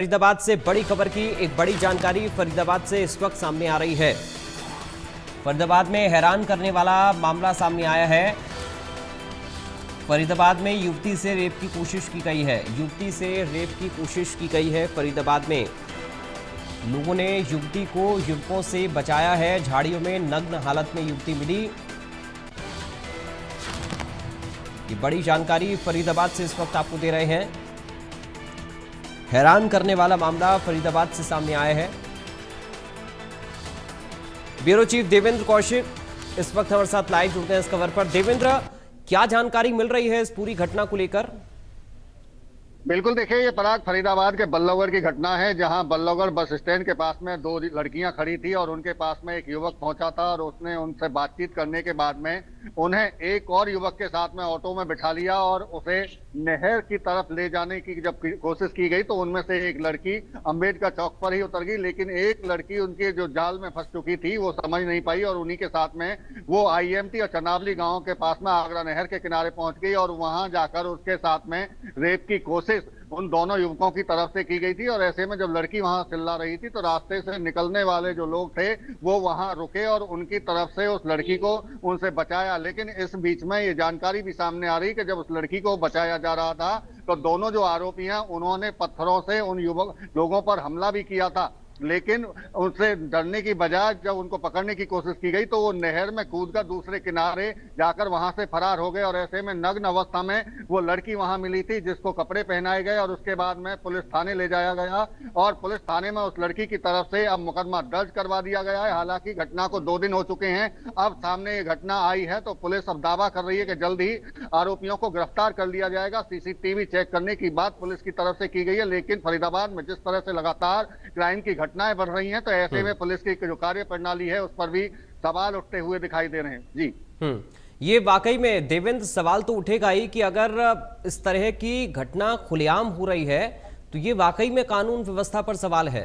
फरीदाबाद से बड़ी खबर की एक बड़ी जानकारी फरीदाबाद से इस वक्त सामने आ रही है। फरीदाबाद में हैरान करने वाला मामला सामने आया है। फरीदाबाद में युवती से रेप की कोशिश की गई है। युवती से रेप की कोशिश की गई है। फरीदाबाद में लोगों ने युवती को युवकों से बचाया है। झाड़ियों में नग्न हालत में युवती मिली। ये बड़ी जानकारी फरीदाबाद से इस वक्त आपको दे रहे हैं। हैरान करने वाला मामला फरीदाबाद से सामने आया है। ब्यूरो चीफ देवेंद्र कौशिक इस वक्त हमारे साथ लाइव जुड़ते हैं इस खबर पर। देवेंद्र, क्या जानकारी मिल रही है इस पूरी घटना को लेकर? बिल्कुल, देखिए ये पराग फरीदाबाद के बल्लभगढ़ की घटना है, जहां बल्लभगढ़ बस स्टैंड के पास में दो लड़कियां खड़ी थी और उनके पास में एक युवक पहुंचा था और उसने उनसे बातचीत करने के बाद में उन्हें एक और युवक के साथ में ऑटो में बिठा लिया और उसे नहर की तरफ ले जाने की जब कोशिश की गई तो उनमें से एक लड़की अम्बेडकर चौक पर ही उतर गई, लेकिन एक लड़की उनके जो जाल में फंस चुकी थी वो समझ नहीं पाई और उन्हीं के साथ में वो IMT और चनावली गांव के पास में आगरा नहर के किनारे पहुंच गई और वहां जाकर उसके साथ में रेप की कोशिश उन दोनों युवकों की तरफ से की गई थी। और ऐसे में जब लड़की वहां चिल्ला रही थी तो रास्ते से निकलने वाले जो लोग थे वो वहां रुके और उनकी तरफ से उस लड़की को उनसे बचाया। लेकिन इस बीच में ये जानकारी भी सामने आ रही कि जब उस लड़की को बचाया जा रहा था तो दोनों जो आरोपी हैं उन्होंने पत्थरों से उन युवक लोगों पर हमला भी किया था, लेकिन उनसे डरने की बजाय जब उनको पकड़ने की कोशिश की गई तो वो नहर में कूदकर दूसरे किनारे जाकर वहां से फरार हो गए। और ऐसे में नग्न अवस्था में वो लड़की वहां मिली थी जिसको कपड़े पहनाए गए और उसके बाद में पुलिस थाने ले जाया गया और पुलिस थाने में उस लड़की की तरफ से अब मुकदमा दर्ज करवा दिया गया है। हालांकि घटना को 2 दिन हो चुके हैं, अब सामने ये घटना आई है तो पुलिस अब दावा कर रही है कि जल्द ही आरोपियों को गिरफ्तार कर लिया जाएगा। CCTV चेक करने की बात पुलिस की तरफ से की गई है, लेकिन फरीदाबाद में जिस तरह से लगातार क्राइम की घटनाएं बढ़ रही हैं तो ऐसे में पुलिस की जो कार्य प्रणाली है उस पर भी सवाल उठते हुए दिखाई दे रहे हैं। जी ये वाकई में देवेंद्र सवाल तो उठेगा ही कि अगर इस तरह की घटना खुलेआम हो रही है तो ये वाकई में कानून व्यवस्था पर सवाल है।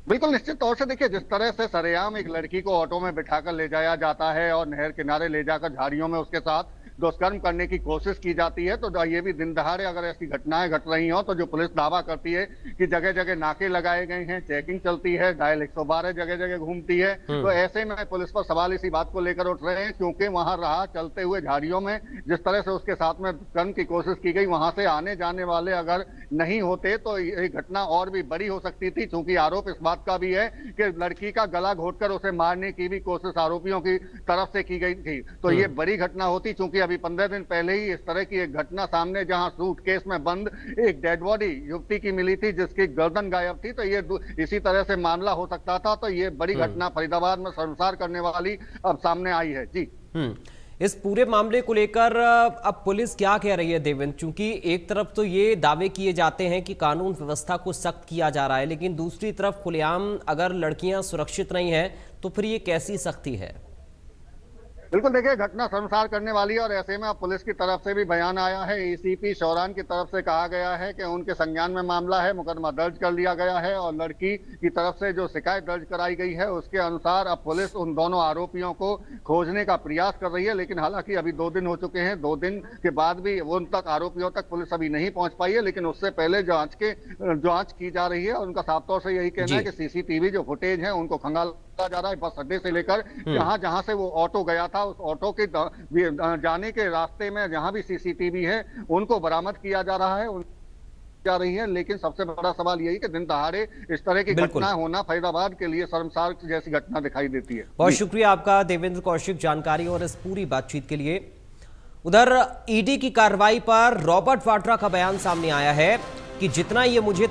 बिल्कुल, निश्चित तौर से देखिए जिस तरह से सरेआम एक लड़की को ऑटो में बिठाकर ले जाया जाता है और नहर किनारे ले जाकर झाड़ियों में उसके साथ दुष्कर्म करने की कोशिश की जाती है, तो ये भी दिन दहाड़े अगर ऐसी घटनाएं घट रही हो तो जो पुलिस दावा करती है कि जगह जगह नाके लगाए गए हैं, चेकिंग चलती है, डायल 112 जगह जगह घूमती है, तो ऐसे में पुलिस पर सवाल इसी बात को लेकर उठ रहे हैं क्योंकि वहां रहा चलते हुए झाड़ियों में जिस तरह से उसके साथ में दुष्कर्म की कोशिश की गई, वहां से आने जाने वाले अगर नहीं होते तो ये घटना और भी बड़ी हो सकती थी। चूंकि आरोप इस बात का भी है कि लड़की का गला घोटकर उसे मारने की भी कोशिश आरोपियों की तरफ से की गई थी, तो ये बड़ी घटना होती। चूंकि अभी 15 दिन पहले ही इस तरह की एक घटना सामने जहां सूटकेस में बंद एक डेड बॉडी युवती की मिली थी जिसकी गर्दन गायब थी, तो ये इसी तरह से मामला हो सकता था। तो ये बड़ी घटना फरीदाबाद में शर्मसार करने वाली अब सामने आई है। जी इस पूरे मामले को लेकर अब पुलिस क्या कह रही है देवेंद्र? चूंकि एक तरफ तो ये दावे किए जाते हैं कि कानून व्यवस्था को सख्त किया जा रहा है, लेकिन दूसरी तरफ खुलेआम अगर लड़कियां सुरक्षित नहीं हैं तो फिर ये कैसी सख्ती है? बिल्कुल, देखिए घटना शर्मसार करने वाली है और ऐसे में अब पुलिस की तरफ से भी बयान आया है। ACP शौरान की तरफ से कहा गया है कि उनके संज्ञान में मामला है, मुकदमा दर्ज कर लिया गया है और लड़की की तरफ से जो शिकायत दर्ज कराई गई है उसके अनुसार अब पुलिस उन दोनों आरोपियों को खोजने का प्रयास कर रही है। लेकिन हालांकि अभी 2 दिन हो चुके हैं, 2 दिन के बाद भी उन तक आरोपियों तक पुलिस अभी नहीं पहुंच पाई है, लेकिन उससे पहले जांच की जा रही है। और उनका साफ तौर से यही कहना है कि CCTV जो फुटेज है उनको खंगाल जा रहा है। बस अड्डे से लेकर जहां से वो ऑटो गया था उस ऑटो के जाने के रास्ते में जहां भी CCTV है उनको बरामद किया जा रहा है, जा रही है। लेकिन सबसे बड़ा सवाल यही कि दिन दहाड़े इस तरह की घटना होना फरीदाबाद के लिए शर्मसार जैसी घटना दिखाई देती है। बहुत शुक्रिया आपका देवेंद्र कौशिक जानकारी और इस पूरी बातचीत के लिए। उधर ED की कार्रवाई पर रॉबर्ट वाड्रा का बयान सामने आया है कि जितना ये मुझे